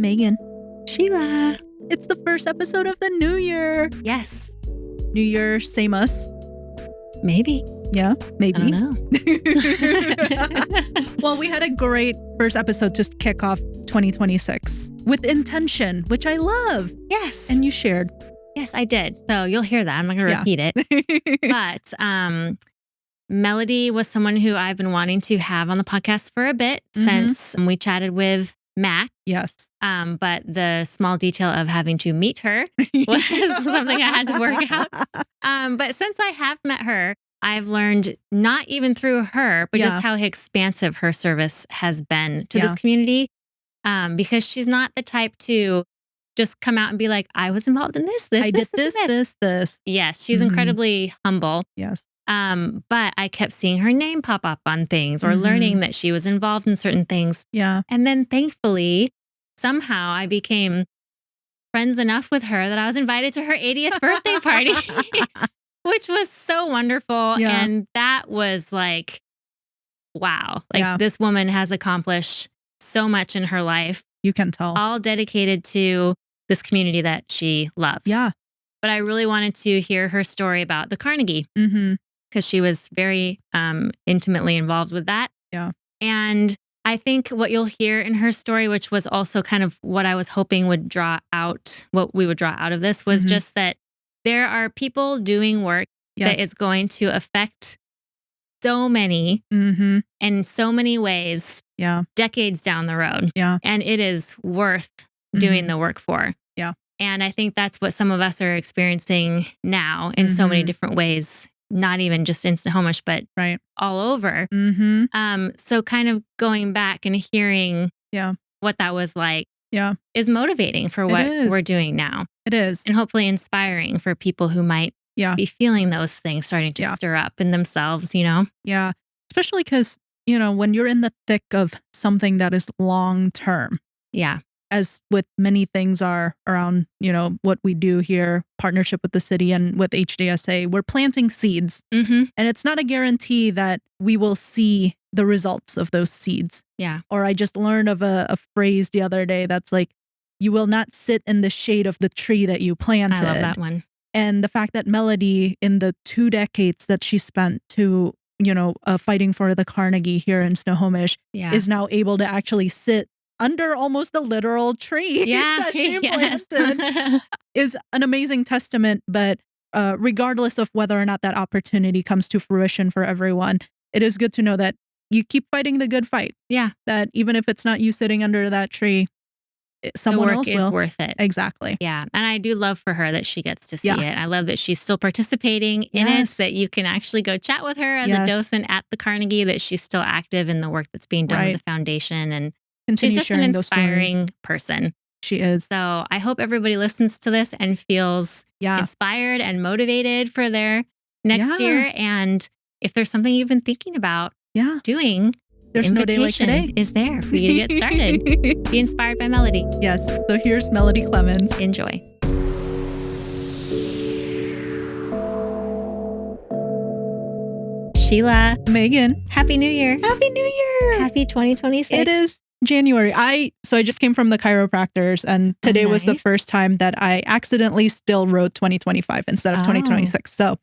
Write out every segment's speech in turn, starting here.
Megan. Sheila. It's the first episode of the new year. Yes. New year, same us. Maybe. Yeah, maybe. I don't know. Well, we had a great first episode to kick off 2026 with intention, which I love. Yes. And you shared. Yes, I did. So you'll hear that. I'm not going to repeat it. But Melody was someone who I've been wanting to have on the podcast for a bit since we chatted with Mac. Yes. But the small detail of having to meet her was something I had to work out. But since I have met her, I've learned not even through her, but just how expansive her service has been to this community. Because she's not the type to just come out and be like, I was involved in this. I did this. Yes, she's incredibly humble. Yes. But I kept seeing her name pop up on things or learning that she was involved in certain things. Yeah. And then thankfully, somehow I became friends enough with her that I was invited to her 80th birthday party, which was so wonderful. Yeah. And that was like, wow, like this woman has accomplished so much in her life. You can tell. All dedicated to this community that she loves. Yeah. But I really wanted to hear her story about the Carnegie. Because she was very intimately involved with that. Yeah. And I think what you'll hear in her story, which was also kind of what I was hoping would draw out, what we would draw out of this, was just that there are people doing work that is going to affect so many in so many ways decades down the road. Yeah. And it is worth doing the work for. Yeah. And I think that's what some of us are experiencing now in so many different ways. Not even just in Snohomish, but all over. So kind of going back and hearing what that was like is motivating for what we're doing now. It is. And hopefully inspiring for people who might be feeling those things starting to stir up in themselves, you know? Yeah. Especially because, you know, when you're in the thick of something that is long term. Yeah. As with many things are around, you know, what we do here, partnership with the city and with HDSA, we're planting seeds. And it's not a guarantee that we will see the results of those seeds. Yeah. Or I just learned of a phrase the other day that's like, you will not sit in the shade of the tree that you planted. I love that one. And the fact that Melody, in the 2 decades that she spent to, you know, fighting for the Carnegie here in Snohomish, is now able to actually sit under almost a literal tree that she planted is an amazing testament. But regardless of whether or not that opportunity comes to fruition for everyone, it is good to know that you keep fighting the good fight. Yeah. That even if it's not you sitting under that tree, someone else will. The work is worth it. Exactly. Yeah. And I do love for her that she gets to see it. I love that she's still participating in it, that you can actually go chat with her as a docent at the Carnegie, that she's still active in the work that's being done with the foundation. And she's just an inspiring person. She is. So I hope everybody listens to this and feels inspired and motivated for their next year. And if there's something you've been thinking about doing, there's the no day like invitation today. is there for you to get started. Be inspired by Melody. Yes. So here's Melody Clemans. Enjoy. Sheila. Megan. Happy New Year. Happy New Year. Happy 2026. It is January. So I just came from the chiropractors, and today was the first time that I accidentally still wrote 2025 instead of 2026. So,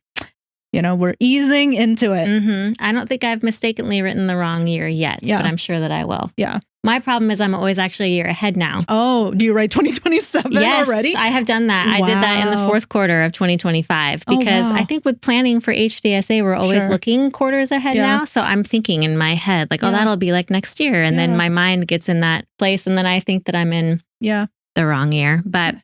you know, we're easing into it. I don't think I've mistakenly written the wrong year yet, but I'm sure that I will. Yeah. My problem is I'm always actually a year ahead now. Oh, do you write 2027 already? Yes, I have done that. Wow. I did that in the 4th quarter of 2025 because I think with planning for HDSA, we're always looking quarters ahead now. So I'm thinking in my head like, oh, that'll be like next year. And then my mind gets in that place. And then I think that I'm in the wrong year. But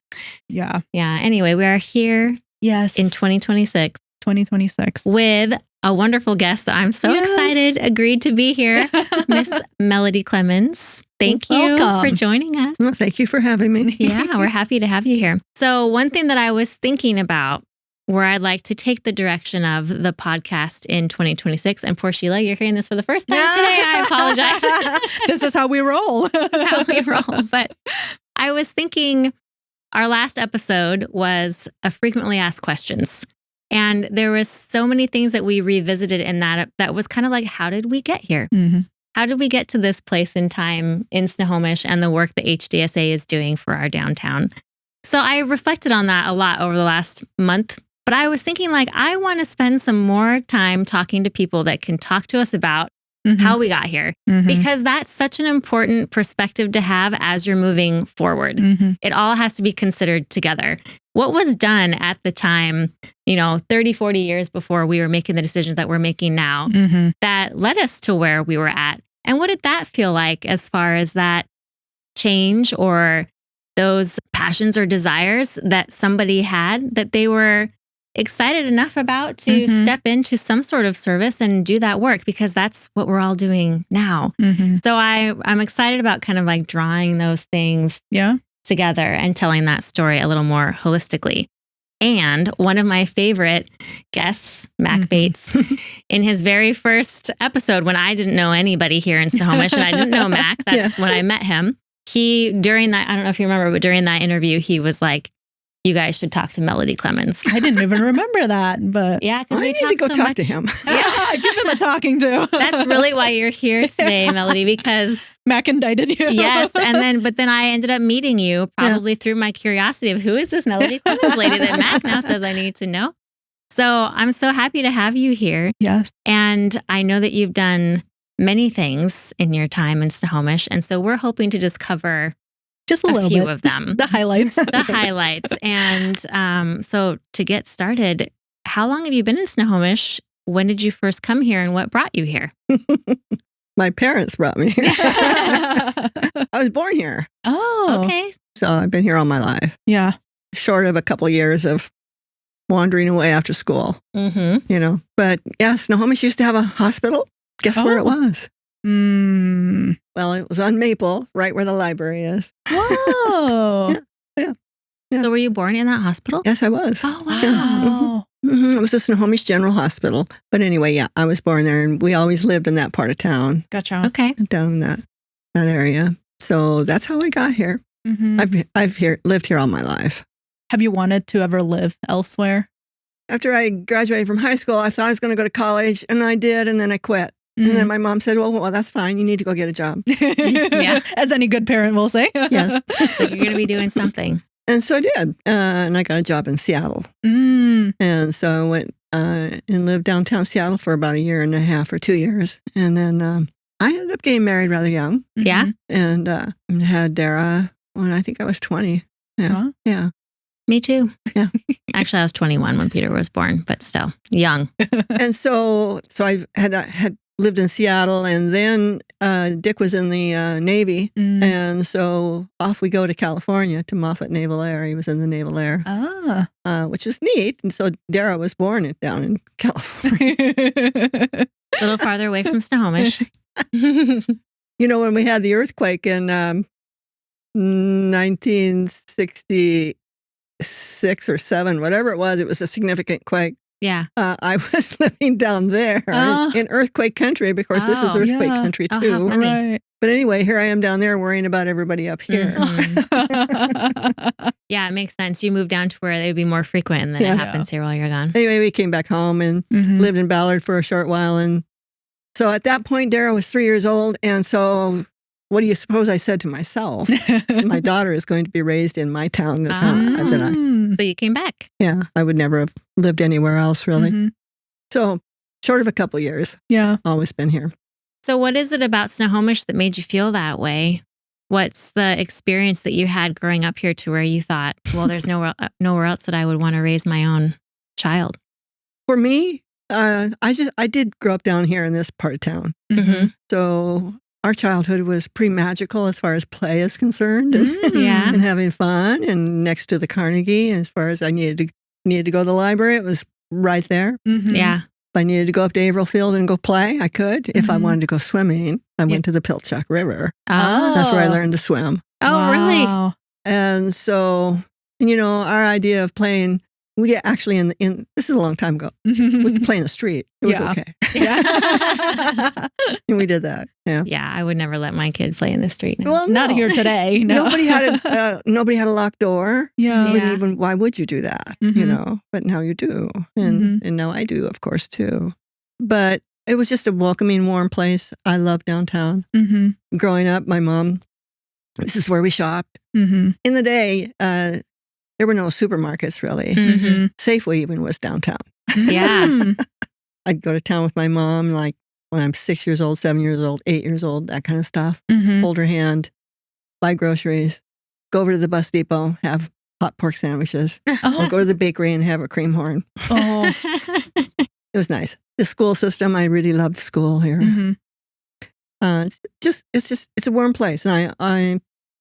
anyway, we are here in 2026. 2026. With a wonderful guest that I'm so excited agreed to be here, Miss Melody Clemans. Thank you for joining us. Well, thank you for having me. Yeah, we're happy to have you here. So one thing that I was thinking about where I'd like to take the direction of the podcast in 2026, and poor Sheila, you're hearing this for the first time today. I apologize. This is how we roll. This is how we roll. But I was thinking our last episode was a frequently asked questions. And there was so many things that we revisited in that was kind of like, how did we get here? how did we get to this place in time in Snohomish and the work that HDSA is doing for our downtown? So I reflected on that a lot over the last month, but I was thinking like, I want to spend some more time talking to people that can talk to us about how we got here, because that's such an important perspective to have as you're moving forward. It all has to be considered together. What was done at the time, 30, 40 years before we were making the decisions that we're making now that led us to where we were at? And what did that feel like as far as that change or those passions or desires that somebody had that they were excited enough about to step into some sort of service and do that work, because that's what we're all doing now. So I'm excited about kind of like drawing those things together and telling that story a little more holistically. And one of my favorite guests, Mac Bates, in his very first episode, when I didn't know anybody here in Snohomish and I didn't know Mac, that's when I met him. During that, I don't know if you remember, but during that interview, he was like, you guys should talk to Melody Clemans. I didn't even remember that, but yeah, because I need to go talk to him. Yeah, give him a talking to. That's really why you're here today, Melody, because Mac indicted you. Yes, but then I ended up meeting you probably through my curiosity of who is this Melody Clemans lady that Mac now says I need to know. So I'm so happy to have you here. Yes, and I know that you've done many things in your time in Snohomish, and so we're hoping to just cover just a few bit of them. The highlights. The highlights. And so to get started, how long have you been in Snohomish? When did you first come here and what brought you here? My parents brought me. I was born here. Oh. Okay. So I've been here all my life. Yeah. Short of a couple years of wandering away after school. But yeah, Snohomish used to have a hospital. Guess where it was? Well, it was on Maple, right where the library is. Whoa. Yeah. So were you born in that hospital? Yes, I was. Oh, wow. It was the Snohomish General Hospital. But anyway, yeah, I was born there, and we always lived in that part of town. Gotcha. Okay. Down in that area. So that's how I got here. I've lived here all my life. Have you wanted to ever live elsewhere? After I graduated from high school, I thought I was going to go to college, and I did, and then I quit. And then my mom said, well, that's fine. You need to go get a job. Yeah. As any good parent will say. Yes. So you're going to be doing something. And so I did. And I got a job in Seattle. And so I went and lived downtown Seattle for about 1.5 years or 2 years. And then I ended up getting married rather young. Yeah. And had Dara when I think I was 20. Yeah. Huh? Yeah. Me too. Yeah. Actually, I was 21 when Peter was born, but still young. And so I had lived in Seattle, and then Dick was in the Navy. And so off we go to California, to Moffett Naval Air. He was in the Naval Air, which was neat. And so Dara was born down in California. A little farther away from Snohomish. When we had the earthquake in 1966 or 7, whatever it was a significant quake. Yeah. I was living down there in earthquake country. Of course, this is earthquake country too. How funny. Right. But anyway, here I am down there worrying about everybody up here. Yeah, it makes sense. You moved down to where it would be more frequent, and then it happens here while you're gone. Anyway, we came back home and lived in Ballard for a short while. And so at that point, Dara was 3 years old. And so what do you suppose I said to myself? My daughter is going to be raised in my town this time. So you came back. Yeah, I would never have lived anywhere else, really. So short of a couple years. Yeah. Always been here. So what is it about Snohomish that made you feel that way? What's the experience that you had growing up here to where you thought, well, there's nowhere else that I would want to raise my own child? For me, I did grow up down here in this part of town. So our childhood was pretty magical as far as play is concerned, and having fun, and next to the Carnegie. As far as I needed to go to the library, it was right there. Yeah. If I needed to go up to Averill Field and go play, I could. If I wanted to go swimming, I went to the Pilchuck River. Oh. That's where I learned to swim. Oh, really? And so, our idea of playing, we actually in this is a long time ago. We could play in the street. It was okay. And we did that. Yeah. Yeah, I would never let my kid play in the street. No. Well, Not here today. No. Nobody had a locked door. Yeah. Wouldn't even, why would you do that? But now you do. And now I do, of course, too. But it was just a welcoming, warm place. I love downtown. Growing up, my mom, this is where we shopped. In the day, there were no supermarkets really. Safeway even was downtown. Yeah. I'd go to town with my mom, like when I'm 6 years old, 7 years old, 8 years old, that kind of stuff. Hold her hand, buy groceries, go over to the bus depot, have hot pork sandwiches, or go to the bakery and have a cream horn. It was nice. The school system, I really loved school here. It's a warm place, and I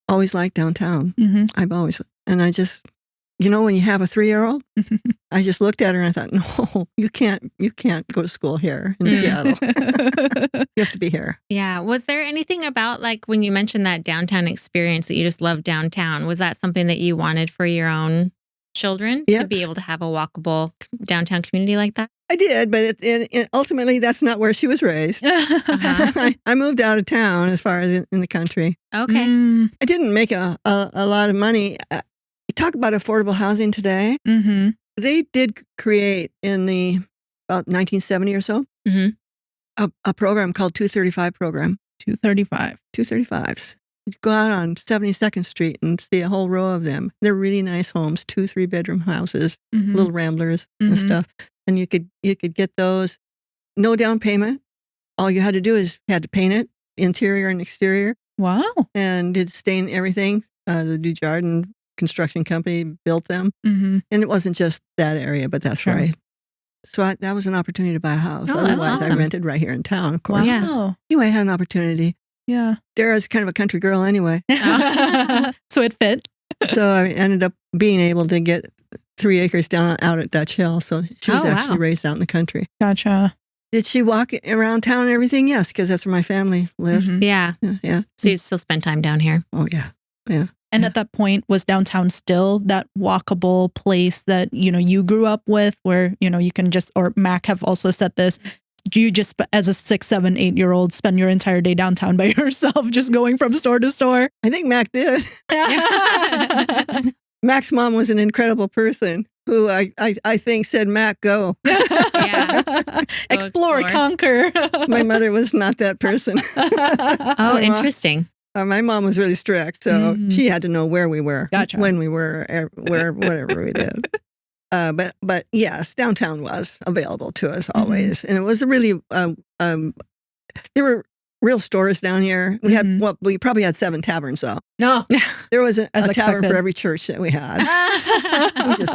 always liked downtown. And I just, when you have a 3-year-old, I just looked at her and I thought, no, you can't go to school here in Seattle. You have to be here. Yeah. Was there anything about, like, when you mentioned that downtown experience that you just loved downtown? Was that something that you wanted for your own children to be able to have a walkable downtown community like that? I did, but ultimately that's not where she was raised. I moved out of town as far as in the country. Okay. I didn't make a lot of money. You talk about affordable housing today. They did create in about 1970 or so a program called 235 program. 235s. You go out on 72nd Street and see a whole row of them. They're really nice homes, 2-3 bedroom houses, little ramblers and stuff. And you could get those, no down payment. All you had to do is had to paint it, interior and exterior. Wow. And did stain everything. The Dujardin construction company built them. And it wasn't just that area, but that's right. So that was an opportunity to buy a house. Otherwise, awesome. I rented right here in town, of course. Wow. Anyway, I had an opportunity. Yeah. Dara's kind of a country girl anyway. So it fit. So I ended up being able to get 3 acres out at Dutch Hill. So she was actually raised out in the country. Gotcha. Did she walk around town and everything? Yes, because that's where my family lived. Yeah. So you still spend time down here? Oh, yeah. Yeah. And at that point, was downtown still that walkable place that, you grew up with where, you can just, or Mac have also said this, do you just, as a 6, 7, 8-year-old, spend your entire day downtown by yourself, just going from store to store? I think Mac did. Mac's mom was an incredible person who I think said, Mac, go. Explore, conquer. My mother was not that person. Oh, interesting. My mom was really strict, so she had to know where we were, when we were, whatever we did. But yes, downtown was available to us always, and it was a really. There were real stores down here. We had we probably had 7 taverns though. No, there was a tavern for every church that we had.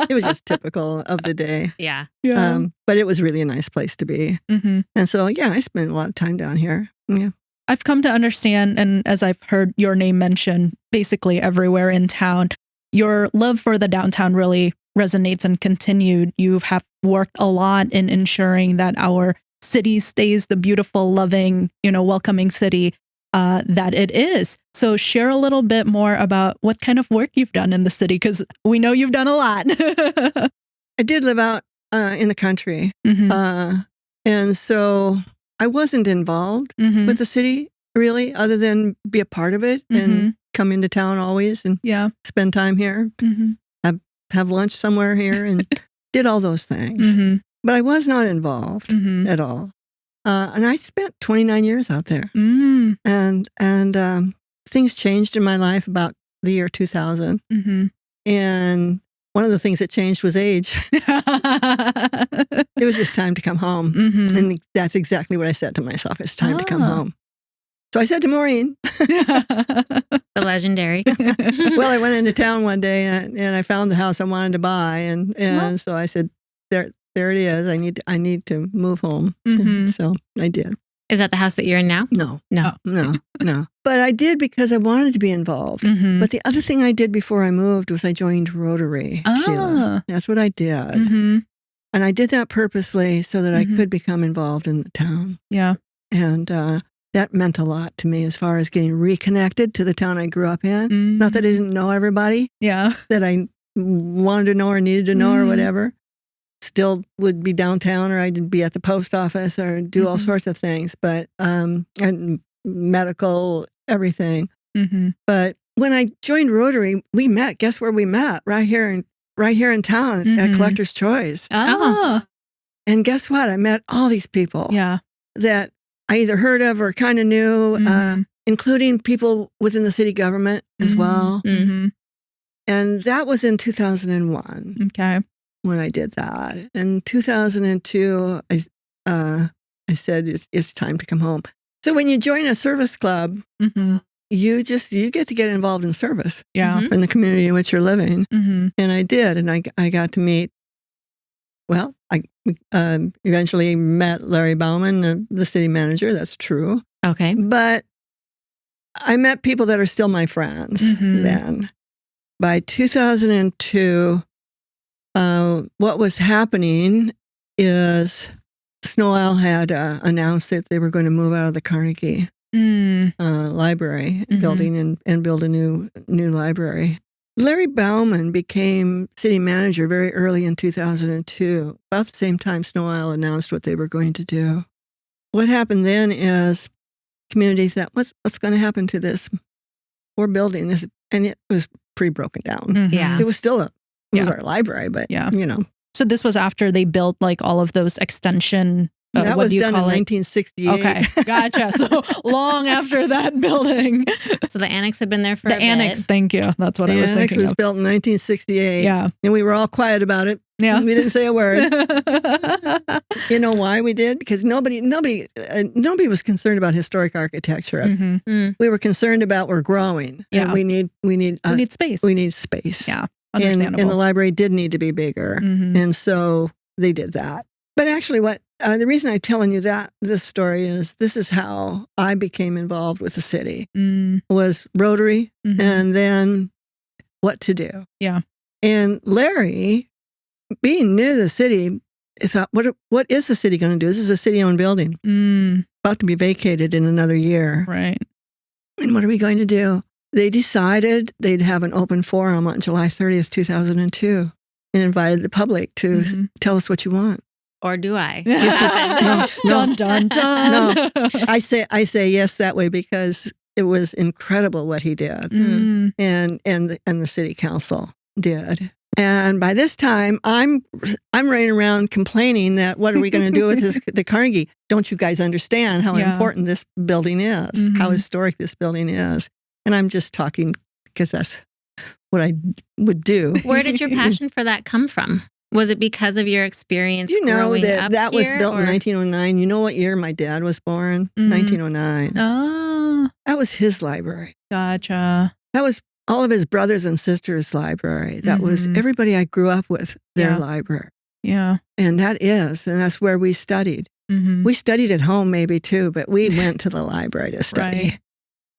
It was just typical of the day. Yeah. But it was really a nice place to be, and so I spent a lot of time down here. Yeah. I've come to understand, and as I've heard your name mentioned basically everywhere in town, your love for the downtown really resonates and continued. You have worked a lot in ensuring that our city stays the beautiful, loving, welcoming city that it is. So share a little bit more about what kind of work you've done in the city, because we know you've done a lot. I did live out in the country. And so I wasn't involved with the city really, other than be a part of it and come into town always and spend time here, have lunch somewhere here, and did all those things. But I was not involved at all. And I spent 29 years out there. And things changed in my life about the year 2000. And one of the things that changed was age. It was just time to come home. And that's exactly what I said to myself. It's time to come home. So I said to Maureen. The legendary. Well, I went into town one day and I found the house I wanted to buy. And so I said, there it is. I need to move home. So I did. Is that the house that you're in now? No. But I did because I wanted to be involved. But the other thing I did before I moved was I joined Rotary, Sheila. That's what I did. And I did that purposely so that I could become involved in the town. Yeah. And that meant a lot to me as far as getting reconnected to the town I grew up in. Not that I didn't know everybody. Yeah. That I wanted to know or needed to know or whatever. Still would be downtown, or I'd be at the post office or do all sorts of things, but and medical, everything. But when I joined Rotary, we met. Guess where we met? Right here in town at Collector's Choice. Oh. And guess what? I met all these people. Yeah. that I either heard of or kind of knew, including people within the city government as well. And that was in 2001. Okay. When I did that. In 2002, I said, it's time to come home. So when you join a service club, you get to get involved in service in the community in which you're living. And I did. And I got to meet, well, I eventually met Larry Bauman, the city manager. That's true. Okay. But I met people that are still my friends then. By 2002, what was happening is Snow Isle had announced that they were going to move out of the Carnegie library building and build a new library. Larry Bauman became city manager very early in 2002, about the same time Snow Isle announced what they were going to do. What happened then is community thought, what's going to happen to this? We're building this, and it was pretty broken down. Yeah. It was still it was our library, but So this was after they built like all of those extension. That was done in 1968. Okay, gotcha. So long after that building. So the annex had been there for a bit. Annex, thank you. That's what I was thinking. The annex was built in 1968. Yeah. And we were all quiet about it. Yeah. We didn't say a word. You know why we did? Because nobody was concerned about historic architecture. We were concerned about we're growing. Yeah. And we need space. We need space. Yeah. Understandable. And the library did need to be bigger. And so they did that. But actually the reason I'm telling you this story is this is how I became involved with the city. Was Rotary and then what to do. Yeah. And Larry, being new to the city, thought, what is the city going to do? This is a city-owned building. About to be vacated in another year. Right. And what are we going to do? They decided they'd have an open forum on July 30th, 2002 and invited the public to tell us what you want. Or do I? No. Dun, dun, dun. No. I say yes that way because it was incredible what he did. And the city council did. And by this time, I'm running around complaining that what are we going to do with the Carnegie? Don't you guys understand how important this building is? How historic this building is? And I'm just talking because that's what I would do. Where did your passion for that come from? Was it because of your experience growing up that was here, built in 1909. You know what year my dad was born? 1909. Oh. That was his library. Gotcha. That was all of his brothers and sisters' library. That was everybody I grew up with, their library. Yeah. And that's where we studied. We studied at home maybe too, but we went to the library to study. Right.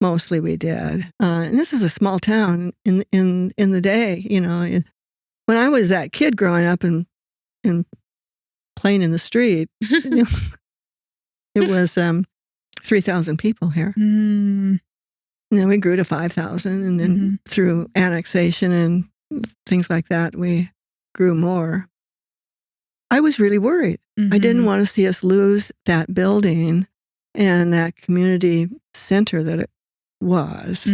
Mostly we did. And this is a small town in the day, when I was that kid growing up and playing in the street, it was 3,000 people here. And then we grew to 5,000. And then through annexation and things like that, we grew more. I was really worried. I didn't want to see us lose that building and that community center that it was.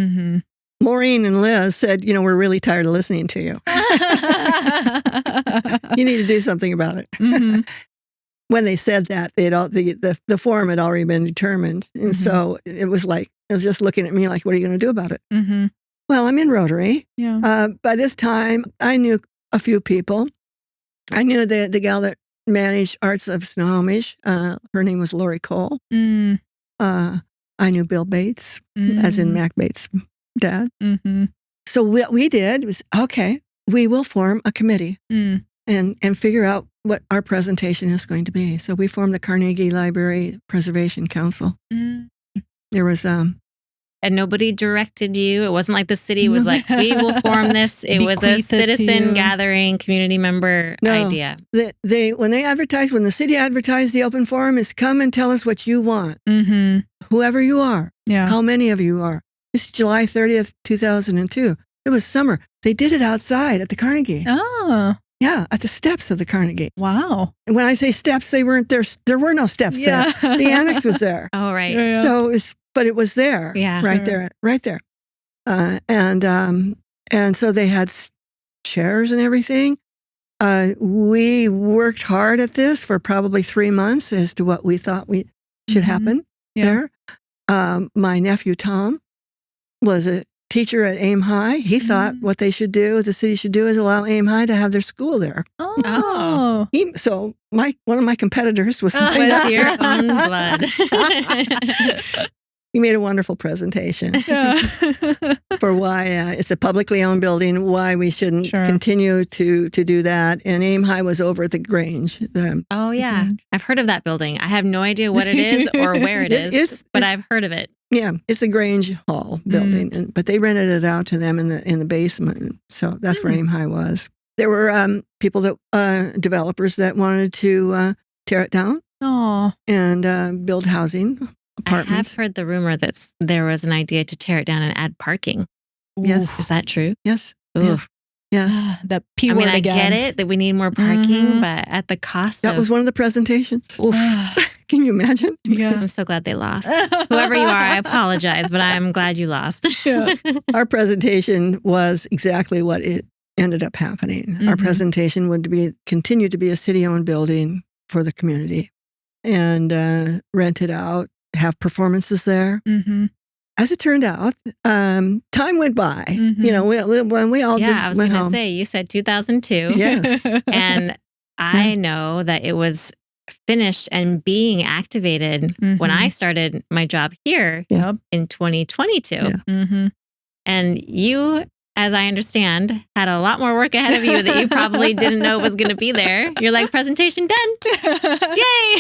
Maureen and Liz said, we're really tired of listening to you. You need to do something about it. When they said that, the forum had already been determined. And so it was just looking at me like, what are you going to do about it? Well, I'm in Rotary. Yeah. By this time, I knew a few people. I knew the gal that managed Arts of Snohomish. Her name was Lori Cole. I knew Bill Bates, as in Mac Bates' dad. So what we did was, okay, we will form a committee and figure out what our presentation is going to be. So we formed the Carnegie Library Preservation Council. There was and nobody directed you. It wasn't like the city was like, we will form this. It was a citizen gathering, community member idea. When the city advertised the open forum is come and tell us what you want. Whoever you are. Yeah. How many of you are. It's July 30th, 2002. It was summer. They did it outside at the Carnegie. Oh. Yeah, at the steps of the Carnegie. Wow. And when I say steps, they weren't there. There were no steps there. The annex was there. Oh, right. Yeah. So it was there. Yeah. Right there. And so they had chairs and everything. We worked hard at this for probably 3 months as to what we thought should happen there. My nephew Tom was a teacher at Aim High. He thought what the city should do is allow Aim High to have their school there. Oh. So one of my competitors was your own blood. He made a wonderful presentation for why it's a publicly owned building, why we shouldn't continue to do that. And Aim High was over at the Grange. I've heard of that building. I have no idea what it is or where it is, but I've heard of it. Yeah, it's a Grange Hall building, but they rented it out to them in the basement. So that's where Aim High was. There were people developers that wanted to tear it down and build housing. Apartments. I have heard the rumor that there was an idea to tear it down and add parking. Yes. Is that true? Yes. Ooh. Yes. That P word I again. get it that we need more parking, but at the cost That was one of the presentations. Can you imagine? Yeah. I'm so glad they lost. Whoever you are, I apologize, but I'm glad you lost. Our presentation was exactly what it ended up happening. Our presentation would continue to be a city-owned building for the community and rent it out. Have performances there. As it turned out, time went by. When we all just went home. I was going to say, you said 2002. Yes. And I know that it was finished and being activated when I started my job here in 2022. And you, as I understand, had a lot more work ahead of you that you probably didn't know was going to be there. You're like, presentation done. Yay.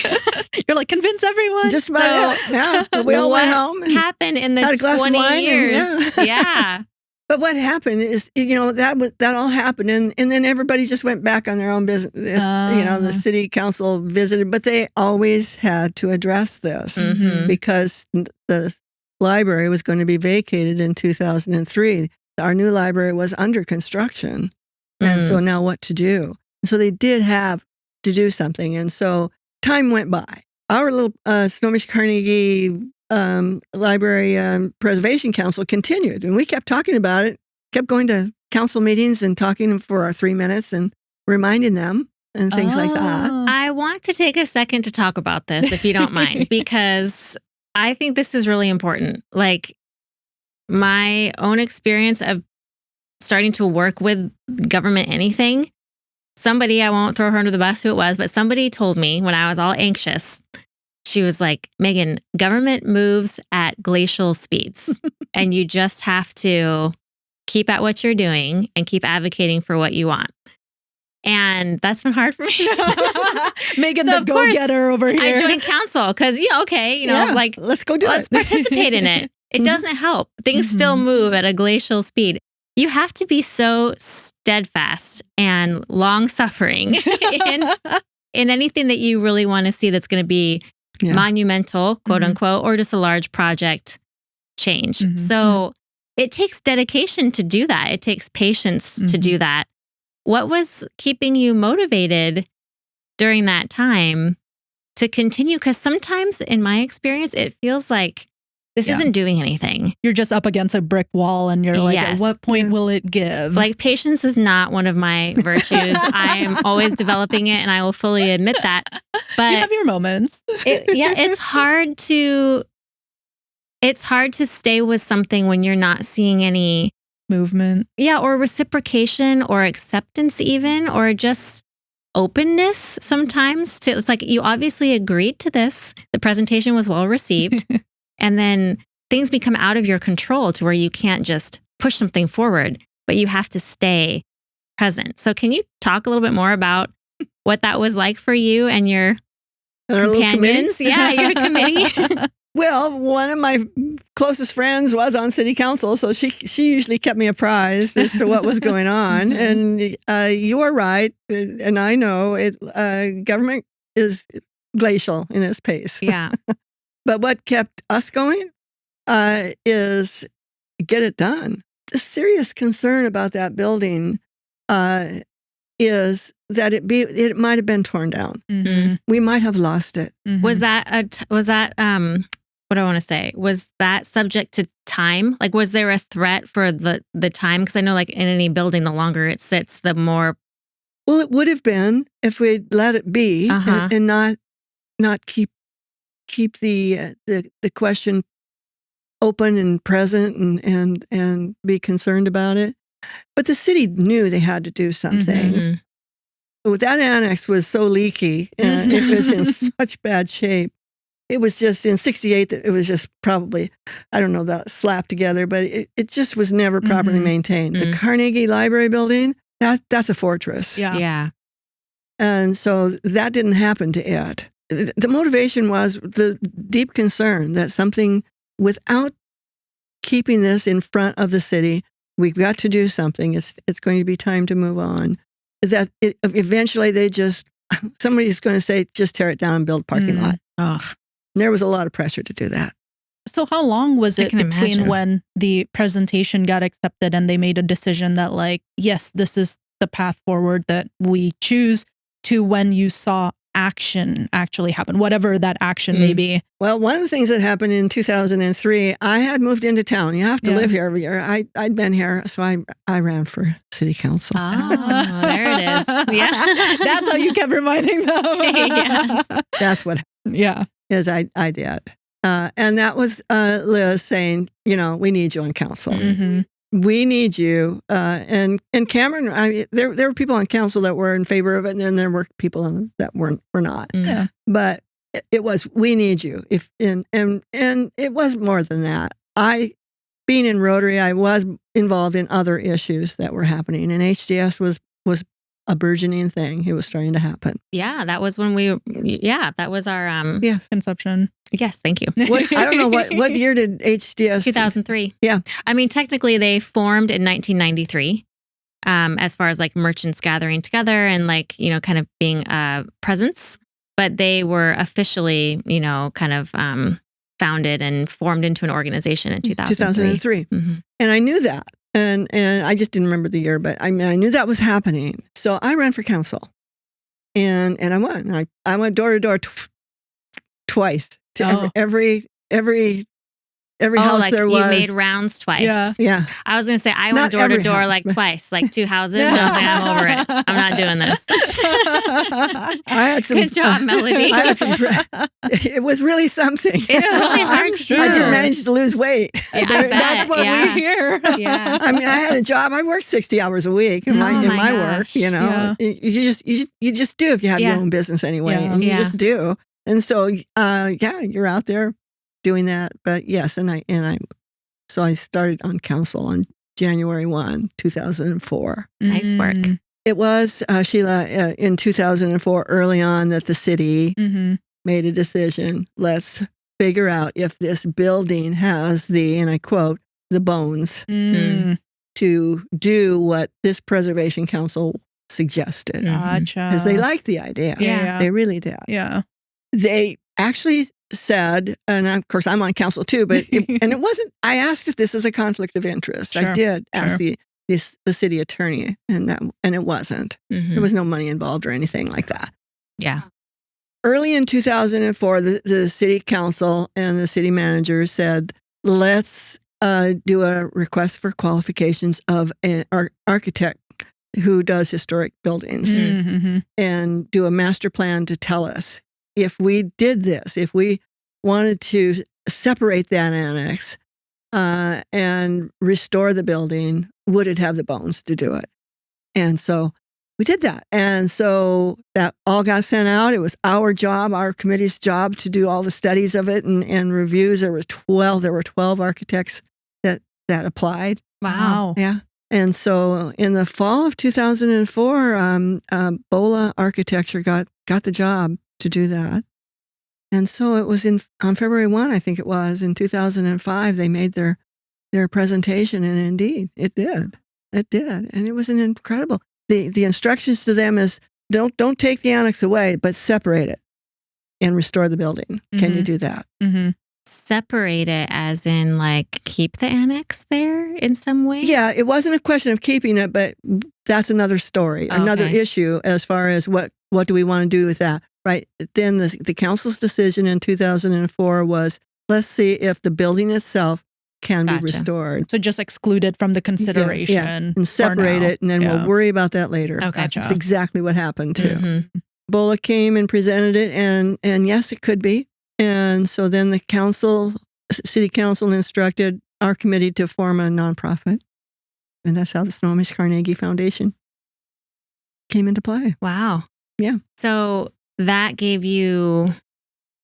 You're like, convince everyone. Just about we all went home. What happened in the 20 years? But what happened is, that all happened. And then everybody just went back on their own business. The city council visited, but they always had to address this because the library was going to be vacated in 2003. Our new library was under construction. And so now what to do? So they did have to do something. And so time went by. Our little Snohomish Carnegie Library Preservation Council continued. And we kept talking about it, kept going to council meetings and talking for our 3 minutes and reminding them and things like that. I want to take a second to talk about this, if you don't mind, because I think this is really important. Like, my own experience of starting to work with government anything, somebody, I won't throw her under the bus who it was, but somebody told me when I was all anxious, she was like, Megan, government moves at glacial speeds and you just have to keep at what you're doing and keep advocating for what you want. And that's been hard for me. Megan, the go-getter over here. I joined council because, let's go do it. Let's participate in it. It doesn't help. Things still move at a glacial speed. You have to be so steadfast and long-suffering in anything that you really want to see that's going to be monumental, quote unquote, or just a large project change. So it takes dedication to do that. It takes patience to do that. What was keeping you motivated during that time to continue? Because sometimes in my experience, it feels like this isn't doing anything. You're just up against a brick wall and you're like, at what point will it give? Like, patience is not one of my virtues. I am always developing it and I will fully admit that. But you have your moments. It's hard to stay with something when you're not seeing any movement. Yeah, or reciprocation or acceptance even, or just openness sometimes. It's like, you obviously agreed to this. The presentation was well received. And then things become out of your control to where you can't just push something forward, but you have to stay present. So can you talk a little bit more about what that was like for you and your companions? Your committee. Well, one of my closest friends was on city council, so she usually kept me apprised as to what was going on. And you are right, and I know it. Government is glacial in its pace. Yeah. But what kept us going is get it done. The serious concern about that building is that it might have been torn down. We might have lost it. Was that what do I want to say? Was that subject to time? Like, was there a threat for the time? Because I know, like, in any building, the longer it sits, the more. Well, it would have been if we'd let it be and not keep keep the question open and present and be concerned about it. But the city knew they had to do something. That annex was so leaky and it was in such bad shape. It was just in 68 that it was just probably, I don't know about slapped together, but it just was never properly maintained. The Carnegie Library building, that's a fortress. Yeah. And so that didn't happen to it. The motivation was the deep concern that something, without keeping this in front of the city, we've got to do something. It's going to be time to move on. That eventually somebody's going to say, just tear it down and build a parking lot. There was a lot of pressure to do that. So how long was it between when the presentation got accepted and they made a decision that, like, yes, this is the path forward that we choose, to when you saw action actually happen, whatever that action may be? Well, one of the things that happened in 2003, I had moved into town. You have to live here every year. I'd been here, so I ran for city council. Oh, there it is. Yeah. That's how you kept reminding them. Yes. That's what happened. Yeah. Is I did. And that was Liz saying, we need you on council. We need you. And Cameron, there were people on council that were in favor of it, and then there were people that were not. Yeah. But it was, we need you. And it was more than that. Being in Rotary, I was involved in other issues that were happening, and HDS was a burgeoning thing. It was starting to happen. Yeah, that was when that was our conception. Yes, thank you. I don't know what year did HDS? 2003. Yeah. I mean, technically they formed in 1993. As far as like merchants gathering together and like, kind of being a presence, but they were officially, kind of founded and formed into an organization in 2003. And I knew that. And I just didn't remember the year, but I knew that was happening. So I ran for council, and I won. I went door to door twice to every house like there was. You made rounds twice. Yeah. I was going to say, I went door to door like twice, like 2 houses. No, I'm over it. I'm not doing this. Good job, Melody. It was really something. It's really hard to do. I did manage to lose weight. Yeah, that's what we hear. Yeah. I mean, I had a job. I worked 60 hours a week in my work, Yeah. You just do if you have your own business anyway. Yeah. And you just do. And so, you're out there doing that. But yes, so I started on council on January 1, 2004. Nice work. It was, Sheila, in 2004, early on, that the city made a decision. Let's figure out if this building has and I quote, the bones to do what this Preservation Council suggested. Gotcha. Because they liked the idea. Yeah. They really did. Yeah. They actually said, and of course I'm on council too, but it wasn't, I asked if this is a conflict of interest. Sure. I did ask the city attorney, and it wasn't. There was no money involved or anything like that. Yeah. Early in 2004, the city council and the city manager said, let's do a request for qualifications of an architect who does historic buildings and do a master plan to tell us if we did this, if we wanted to separate that annex and restore the building, would it have the bones to do it? And so we did that. And so that all got sent out. It was our job, our committee's job, to do all the studies of it and reviews. There were 12 architects that applied. Wow. Yeah. And so in the fall of 2004, Bola Architecture got the job to do that. And so it was on February 1, I think it was, in 2005, they made their presentation, and indeed, it did. It did. And it was an incredible. The instructions to them is don't take the annex away, but separate it and restore the building. Can you do that? Separate it as in like keep the annex there in some way? Yeah, it wasn't a question of keeping it, but that's another story, another issue as far as what do we want to do with that. Right. Then the council's decision in 2004 was, let's see if the building itself can be restored. So just exclude it from the consideration. And separate it, and then we'll worry about that later. Okay. Gotcha. That's exactly what happened too. Bola came and presented it, and yes, it could be. And so then the city council instructed our committee to form a nonprofit. And that's how the Snohomish Carnegie Foundation came into play. Wow. Yeah. So that gave you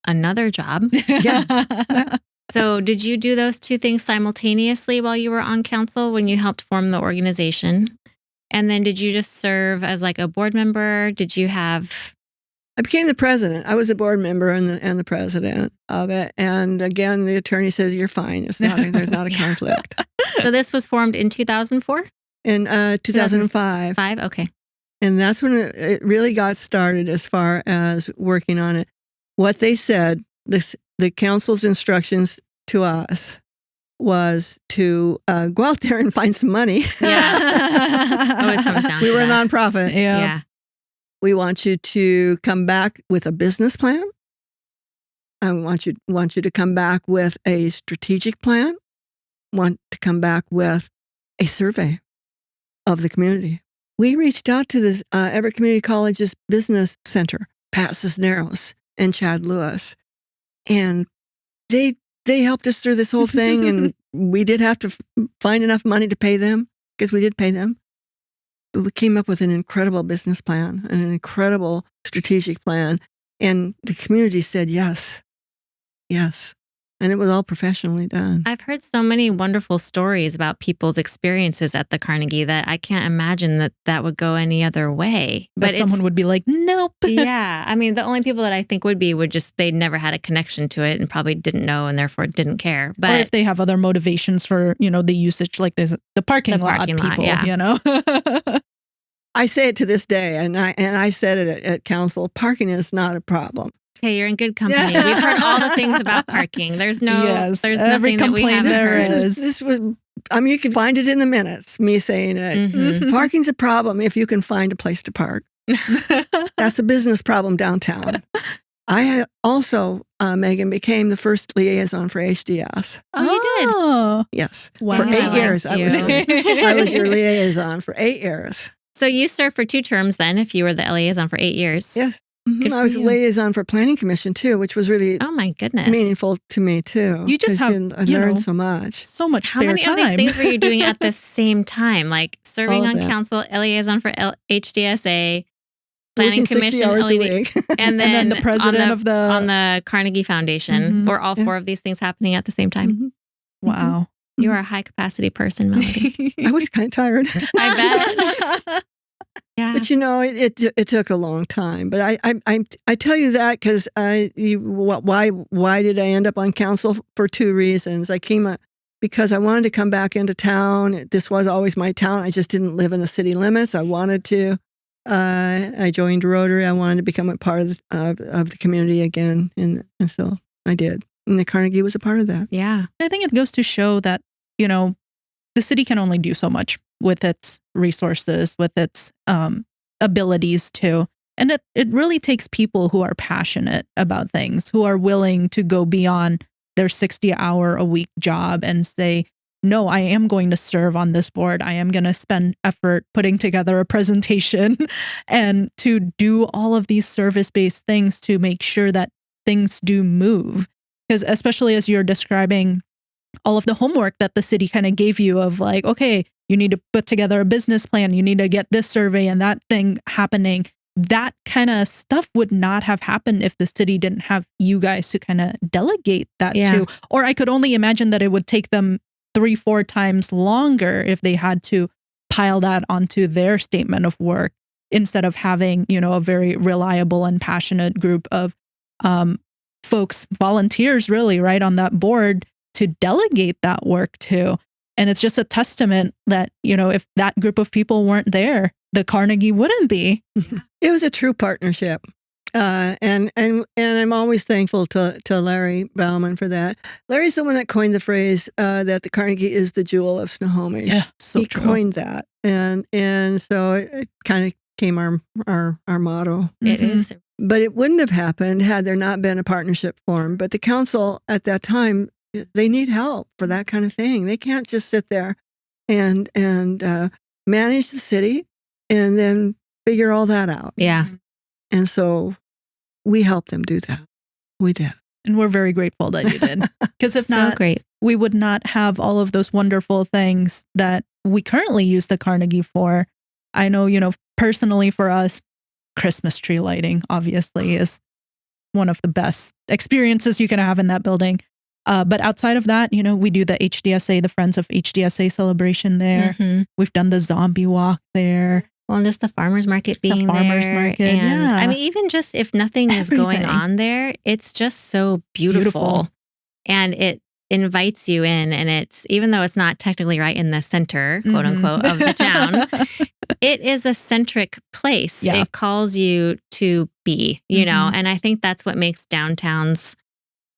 another job. Yeah. So did you do those two things simultaneously while you were on council when you helped form the organization? And then did you just serve as like a board member? Did you have... I became the president. I was a board member and the president of it. And again, the attorney says, you're fine. There's not a conflict. So this was formed in 2004? In 2005. Okay. And that's when it really got started as far as working on it. What they said, the council's instructions to us was to go out there and find some money. Yeah. Always comes down to We were that. a nonprofit. Yeah. We want you to come back with a business plan. I want you to come back with a strategic plan. Want to come back with a survey of the community. We reached out to this Everett Community College's business center, Pat Cisneros and Chad Lewis, and they helped us through this whole thing. And we did have to find enough money to pay them, because we did pay them. But we came up with an incredible business plan and an incredible strategic plan. And the community said yes. Yes. And it was all professionally done. I've heard so many wonderful stories about people's experiences at the Carnegie that I can't imagine that would go any other way. But someone would be like, nope. Yeah. I mean, the only people that I think would just, they never had a connection to it and probably didn't know and therefore didn't care. But or if they have other motivations for, the usage, like the parking lot people, yeah. I say it to this day, and I said it at council, parking is not a problem. Okay, you're in good company. We've heard all the things about parking. There's there's every nothing that we haven't heard. This was, you can find it in the minutes, me saying it. Mm-hmm. Parking's a problem if you can find a place to park. That's a business problem downtown. I had also, Megan, became the first liaison for HDS. Oh, you did? Yes. Wow. For 8 years. I was your liaison for 8 years. So you served for 2 terms then, if you were the liaison for 8 years. Yes. I was a liaison for Planning Commission too, which was really oh my goodness meaningful to me too. You just have learned so much. So much How spare many time. of these things were you doing at the same time? Like serving on council, liaison for HDSA, Planning Commission, and then the president on the Carnegie Foundation, or all 4 of these things happening at the same time. Mm-hmm. Wow. You are a high capacity person, Melody. I was kind of tired. I bet. Yeah. But it took a long time. But I tell you that because why did I end up on council? For 2 reasons. I came because I wanted to come back into town. This was always my town. I just didn't live in the city limits. I wanted to. I joined Rotary. I wanted to become a part of the community again, and so I did. And the Carnegie was a part of that. Yeah. I think it goes to show that the city can only do so much with its resources, with its abilities too. And it really takes people who are passionate about things, who are willing to go beyond their 60-hour-a-week job and say, no, I am going to serve on this board. I am going to spend effort putting together a presentation and to do all of these service-based things to make sure that things do move. Because especially as you're describing all of the homework that the city kind of gave you of like, okay, you need to put together a business plan. You need to get this survey and that thing happening. That kind of stuff would not have happened if the city didn't have you guys to kind of delegate that to. Or I could only imagine that it would take them 3-4 times longer if they had to pile that onto their statement of work instead of having, a very reliable and passionate group of folks, volunteers really, right, on that board to delegate that work to. And it's just a testament that, if that group of people weren't there, the Carnegie wouldn't be. It was a true partnership. And I'm always thankful to Larry Bauman for that. Larry's the one that coined the phrase that the Carnegie is the jewel of Snohomish. Yeah, so he true. Coined that. And so it kind of became our motto. It is. But it wouldn't have happened had there not been a partnership formed. But the council at that time, they need help for that kind of thing. They can't just sit there and manage the city and then figure all that out. Yeah. And so we helped them do that. We did. And we're very grateful that you did. Because if not, great. we would not have all of those wonderful things that we currently use the Carnegie for. I know, personally for us, Christmas tree lighting obviously is one of the best experiences you can have in that building. But outside of that, we do the HDSA, the Friends of HDSA celebration there. Mm-hmm. We've done the zombie walk there. Well, and just the farmer's market being the farmer's there. Market, and yeah. I mean, even just if nothing is going on there, it's just so beautiful. And it invites you in. And it's, even though it's not technically right in the center, quote unquote, of the town, it is a centric place. Yeah. It calls you to be, know, and I think that's what makes downtowns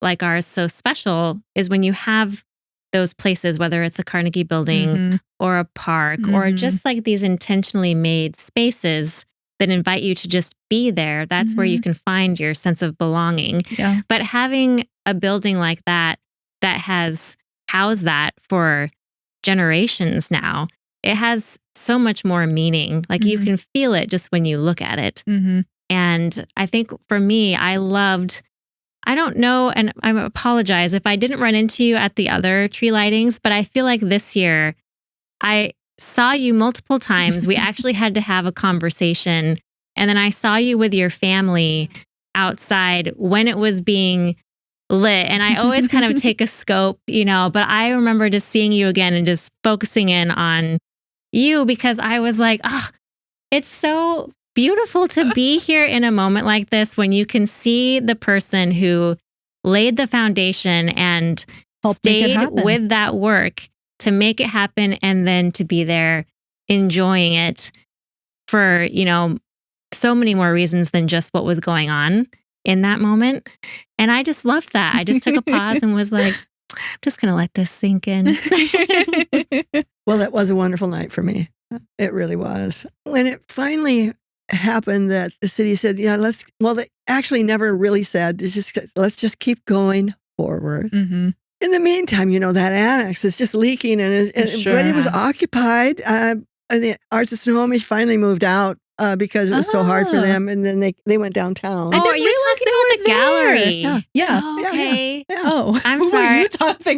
like ours so special, is when you have those places, whether it's a Carnegie building or a park or just like these intentionally made spaces that invite you to just be there. That's where you can find your sense of belonging. Yeah. But having a building like that has housed that for generations now, it has so much more meaning. Like you can feel it just when you look at it. And I think for me, I don't know, and I apologize if I didn't run into you at the other tree lightings, but I feel like this year I saw you multiple times. We actually had to have a conversation, and then I saw you with your family outside when it was being lit. And I always kind of take a scope, but I remember just seeing you again and just focusing in on you, because I was like, oh, it's so beautiful to be here in a moment like this when you can see the person who laid the foundation and stayed with that work to make it happen, and then to be there enjoying it for, so many more reasons than just what was going on in that moment. And I just loved that. I just took a pause and was like, I'm just going to let this sink in. Well, that was a wonderful night for me. It really was. When it finally happened that the city said, they actually never really said, let's just keep going forward. In the meantime, that annex is just leaking, and but it was occupied. The Arts of Snohomish finally moved out because it was so hard for them, and then they went downtown. Oh, are you talking about the gallery? Yeah. Oh, okay. Yeah. Oh, I'm sorry.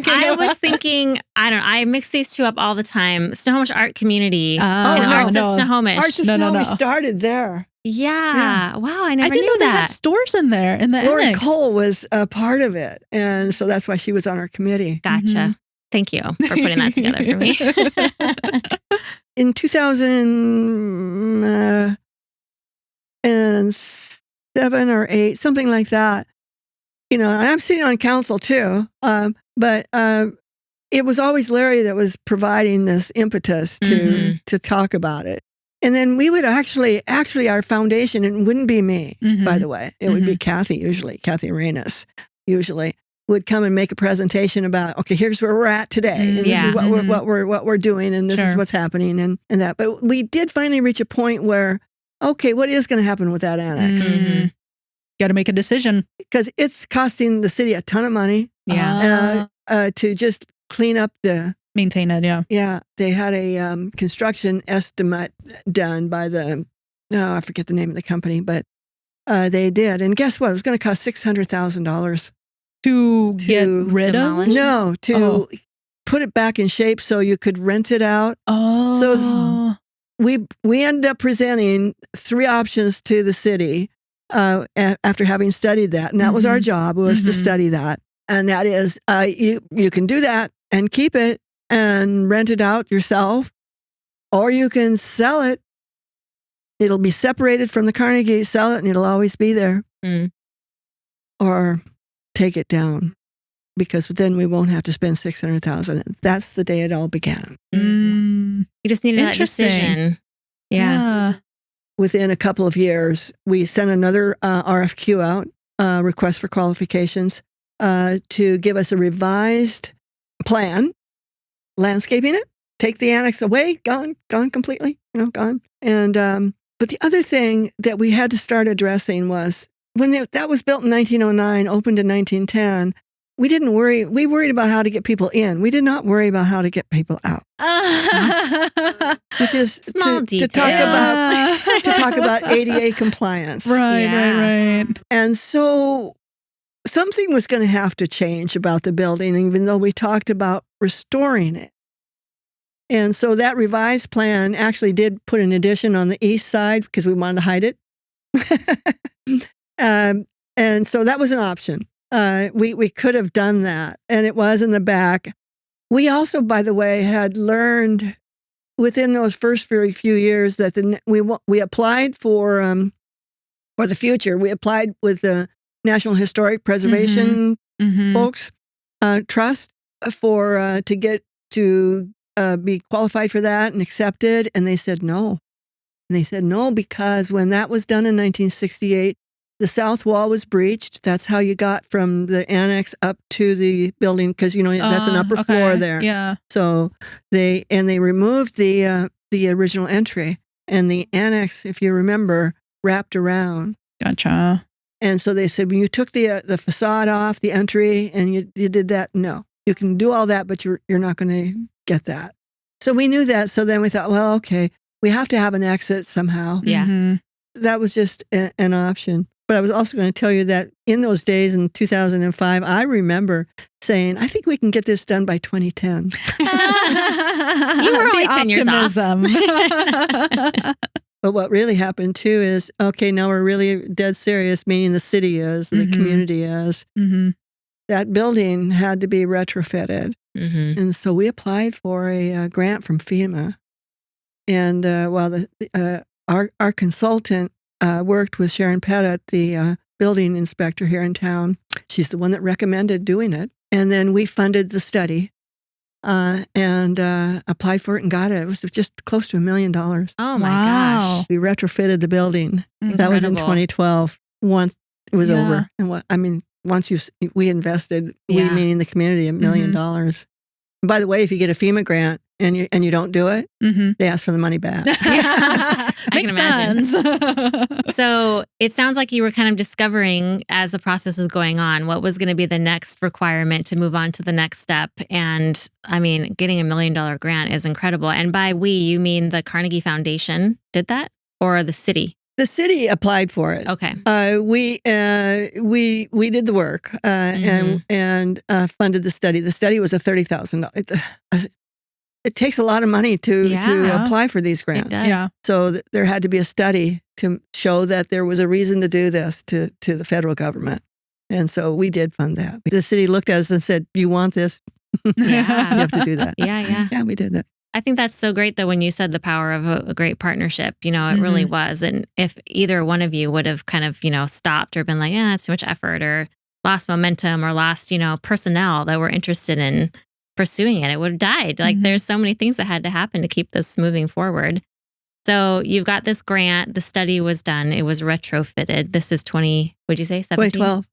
I was thinking, I mix these two up all the time. Snohomish Art Community and Arts of Snohomish. Arts of Snohomish started there. Yeah. Wow, I never didn't knew know that. They had stores in there in the Lori annex. Cole was a part of it, and so that's why she was on our committee. Gotcha. Thank you for putting that together for me. In 2007 or 8, something like that, I'm sitting on council too, but it was always Larry that was providing this impetus to talk about it. And then we would actually our foundation, it wouldn't be me, by the way. It would be Kathy Arenas, usually, would come and make a presentation about, okay, here's where we're at today. And this is what we're doing, and this is what's happening and that. But we did finally reach a point where, okay, what is going to happen with that annex? Got to make a decision. Because it's costing the city a ton of money to just clean up maintain it, yeah. Yeah, they had a construction estimate done by I forget the name of the company, but they did. And guess what? It was going to cost $600,000 to get rid of? No, to put it back in shape so you could rent it out. Oh. So we ended up presenting 3 options to the city after having studied that. And that was our job, was to study that. And that is, you can do that and keep it and rent it out yourself, or you can sell it. It'll be separated from the Carnegie, sell it, and it'll always be there. Or take it down, because then we won't have to spend $600,000. That's the day it all began. You just needed that decision. Yeah. Within a couple of years, we sent another RFQ out, request for qualifications, to give us a revised plan, landscaping it, take the annex away, gone completely, gone. And but the other thing that we had to start addressing was, when that was built in 1909, opened in 1910, we didn't worry. We worried about how to get people in. We did not worry about how to get people out. Which is to talk about ADA compliance. Right. And so something was going to have to change about the building, even though we talked about restoring it. And so that revised plan actually did put an addition on the east side because we wanted to hide it. And so that was an option. We could have done that, and it was in the back. We also, by the way, had learned within those first very few years that we applied for the future. We applied with the National Historic Preservation folks trust for to get to be qualified for that and accepted, and they said no. And they said no because when that was done in 1968, the south wall was breached. That's how you got from the annex up to the building because that's an upper floor there. Yeah. So they removed the original entry, and the annex, if you remember, wrapped around. Gotcha. And so they said when you took the facade off the entry and you did that, no, you can do all that, but you're not going to get that. So we knew that. So then we thought, well, okay, we have to have an exit somehow. Yeah. That was just an option. But I was also going to tell you that in those days in 2005, I remember saying, I think we can get this done by 2010. You were only 10 years off. But what really happened too is, okay, now we're really dead serious, meaning the city is, the community is. That building had to be retrofitted. And so we applied for a grant from FEMA. And while our consultant worked with Sharon Pettit, the building inspector here in town. She's the one that recommended doing it. And then we funded the study and applied for it and got it. It was just close to $1 million. Oh, my gosh. We retrofitted the building. Incredible. That was in 2012. Once it was over. And once we invested, we meaning the community, $1 million. And by the way, if you get a FEMA grant, and you don't do it, they ask for the money back. I can imagine. So it sounds like you were kind of discovering as the process was going on what was going to be the next requirement to move on to the next step. And I mean, getting $1 million grant is incredible. And by we, you mean the Carnegie Foundation did that, or the city? The city applied for it. Okay. We did the work and funded the study. The study was a $30,000. It takes a lot of money to apply for these grants. Yeah. So there had to be a study to show that there was a reason to do this to the federal government. And so we did fund that. The city looked at us and said, you want this? You have to do that. Yeah, we did that. I think that's so great that when you said the power of a great partnership, it really was. And if either one of you would have kind of, stopped or been like, it's too much effort or lost momentum or lost, personnel that were interested in pursuing it, it would have died. Like there's so many things that had to happen to keep this moving forward. So you've got this grant, the study was done, it was retrofitted. This is 2012.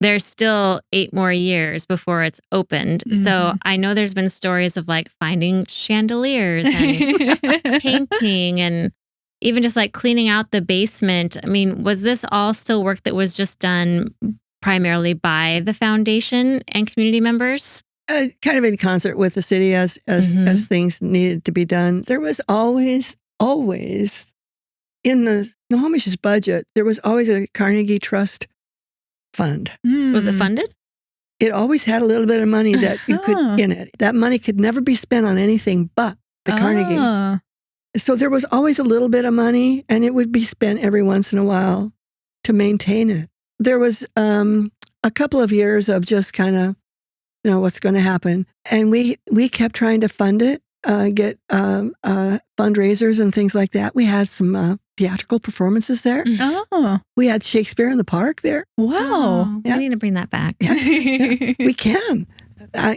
There's still 8 more years before it's opened. So I know there's been stories of like finding chandeliers and painting and even just like cleaning out the basement. I mean, was this all still work that was just done primarily by the foundation and community members? Kind of in concert with the city as things needed to be done. There was always in the Snohomish's budget, there was always a Carnegie Trust fund. Was it funded? It always had a little bit of money that you could in it. That money could never be spent on anything but the Carnegie. So there was always a little bit of money, and it would be spent every once in a while to maintain it. There was a couple of years of just kind of, what's going to happen. And we kept trying to fund it, get fundraisers and things like that. We had some theatrical performances there. We had Shakespeare in the Park there. Wow. We need to bring that back. We can.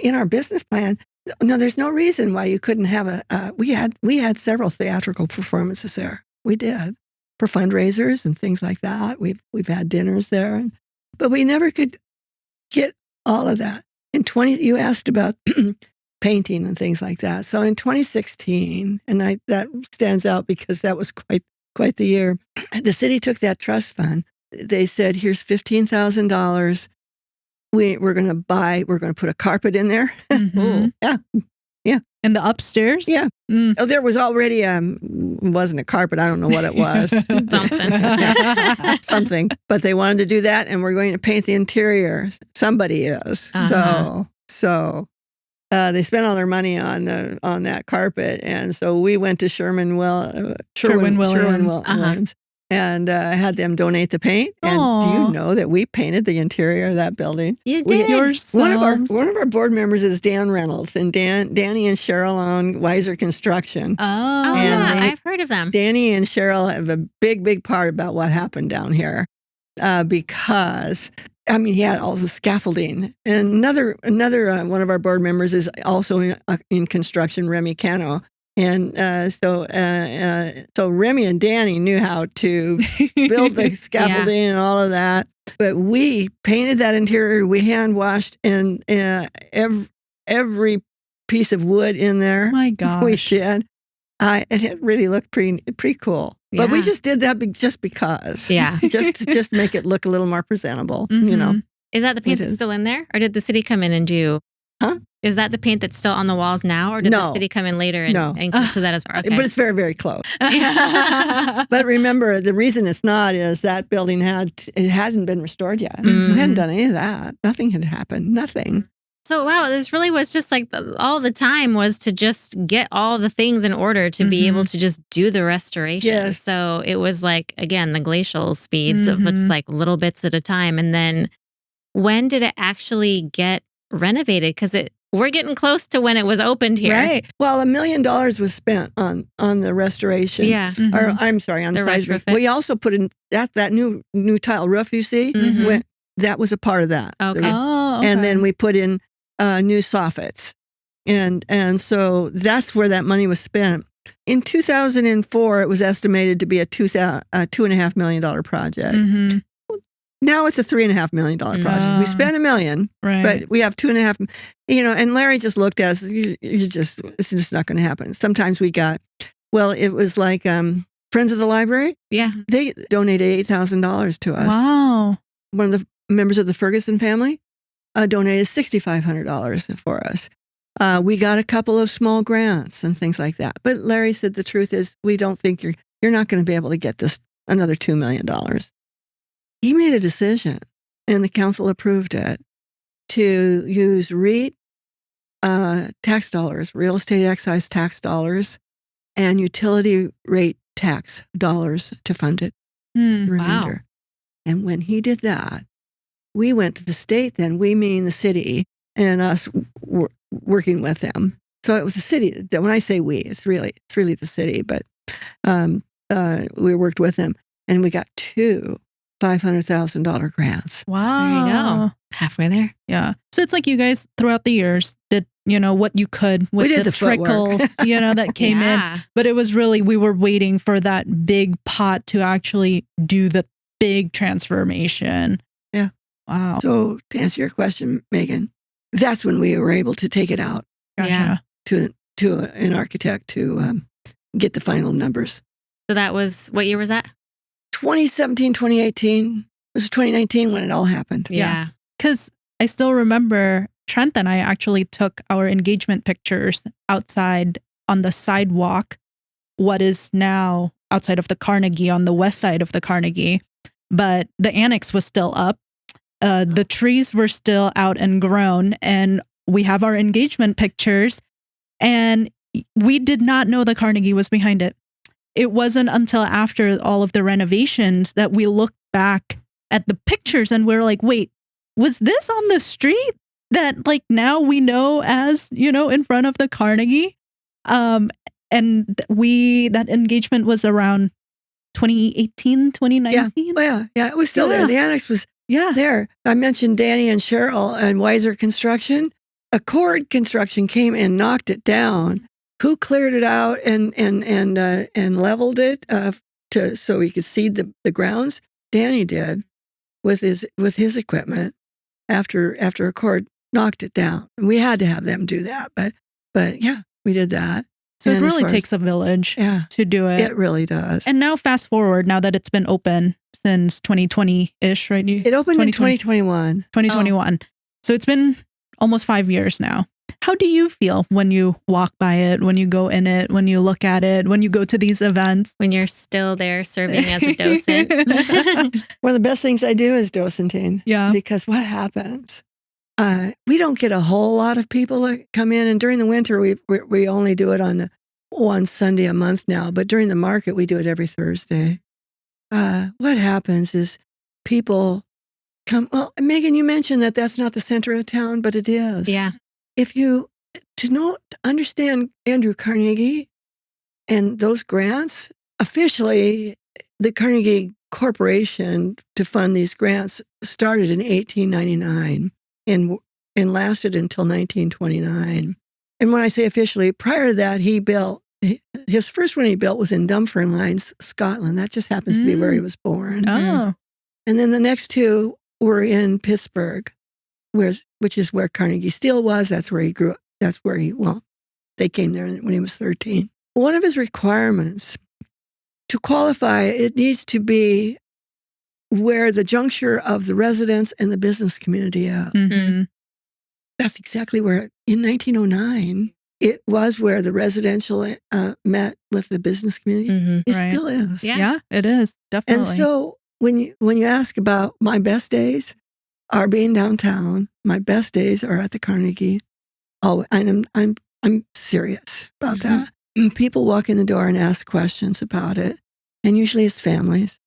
In our business plan. No, there's no reason why you couldn't have we had several theatrical performances there. We did for fundraisers and things like that. We've had dinners there, but we never could get all of that. You asked about painting and things like that. So in 2016, and that stands out because that was quite the year. The city took that trust fund. They said, "Here's $15,000. We're going to put a carpet in there." Yeah. In the upstairs? Yeah. Oh, there was already wasn't a carpet. I don't know what it was. Something. But they wanted to do that, and we're going to paint the interior. Somebody is. So they spent all their money on that carpet, and so we went to Sherwin-Williams. And had them donate the paint. And do you know that we painted the interior of that building? You did. One of our board members is Dan Reynolds, and Danny and Cheryl own Weiser Construction. I've heard of them. Danny and Cheryl have a big part about what happened down here, because he had all the scaffolding. And another one of our board members is also in construction, Remy Cano. And so Remy and Danny knew how to build the scaffolding and all of that. But we painted that interior. We hand washed and every piece of wood in there. My gosh, we did. And it really looked pretty cool. Yeah. But we just did that just because. Yeah, just make it look a little more presentable. You know. Is that the paint that's still in there, or did the city come in and do? Huh? Is that the paint that's still on the walls now, or did the city come in later and put that as well? Okay. But it's very, very close. But remember, the reason it's not is that building hadn't been restored yet. We hadn't done any of that. Nothing had happened. Nothing. So, wow, this really was just like all the time was to just get all the things in order to be able to just do the restoration. Yes. So it was like, again, the glacial speeds of it's like little bits at a time. And then when did it actually get renovated? Because we're getting close to when it was opened here. Right. Well, $1 million was spent on the restoration. Yeah. Or I'm sorry, on the size roof. We also put in that new tile roof you see. That was a part of that. Okay. Okay. And then we put in new soffits, and so that's where that money was spent. In 2004, it was estimated to be a $2.5 million project. Now it's a $3.5 million project. We spent $1 million, but we have $2.5. And Larry just looked at us. This is just not going to happen. Sometimes we got, it was like Friends of the Library. Yeah, they donated $8,000 to us. Wow. One of the members of the Ferguson family donated $6,500 for us. We got a couple of small grants and things like that. But Larry said the truth is we don't think you're not going to be able to get this another $2 million. He made a decision, and the council approved it, to use REIT tax dollars, real estate excise tax dollars, and utility rate tax dollars to fund it. Wow. And when he did that, we went to the state then, we mean the city, and us working with them. So it was the city. When I say we, it's really the city, but we worked with them, and we got two $500,000 grants. Wow. There you go. Halfway there. Yeah. So it's like you guys throughout the years did, what you could with the trickles, that came in. But it was really, we were waiting for that big pot to actually do the big transformation. Yeah. Wow. So to answer your question, Megan, that's when we were able to take it out. Gotcha. To an architect to get the final numbers. So that was, what year was that? 2017, 2018. It was 2019 when it all happened. Yeah. Because I still remember Trent and I actually took our engagement pictures outside on the sidewalk, what is now outside of the Carnegie, on the west side of the Carnegie. But the annex was still up. The trees were still out and grown, and we have our engagement pictures, and we did not know the Carnegie was behind it. It wasn't until after all of the renovations that we looked back at the pictures and we're like, wait, was this on the street that now we know as, in front of the Carnegie? And that engagement was around 2018, 2019. Yeah, it was still there. The annex was there. I mentioned Danny and Cheryl and Weiser Construction. Accord Construction came and knocked it down. Who cleared it out and leveled it so we could seed the grounds? Danny did with his equipment after Accord knocked it down. And we had to have them do that, but yeah, we did that. So it really takes a village to do it. It really does. And now fast forward, now that it's been open since 2020-ish, right? It opened in 2021. 2021. So it's been almost 5 years now. How do you feel when you walk by it, when you go in it, when you look at it, when you go to these events? When you're still there serving as a docent. One of the best things I do is docenting. Yeah. Because what happens? We don't get a whole lot of people that come in. And during the winter, we only do it on one Sunday a month now. But during the market, we do it every Thursday. What happens is people come. Well, Megan, you mentioned that that's not the center of town, but it is. Yeah. If you to understand Andrew Carnegie and those grants, officially, the Carnegie Corporation to fund these grants started in 1899 and lasted until 1929. And when I say officially, prior to that, he built his first one he built was in Dunfermline, Scotland. That just happens to be where he was born. Oh. And then the next two were in Pittsburgh, which is where Carnegie Steel was. That's where he grew up. That's where they came there when he was 13. One of his requirements to qualify, it needs to be where the juncture of the residents and the business community are. Mm-hmm. That's exactly where, in 1909, it was where the residential met with the business community. Mm-hmm. It still is. Yeah, it is. Definitely. And so when you ask about my best days are being downtown, my best days are at the Carnegie. Oh, and I'm serious about that. People walk in the door and ask questions about it. And usually it's families.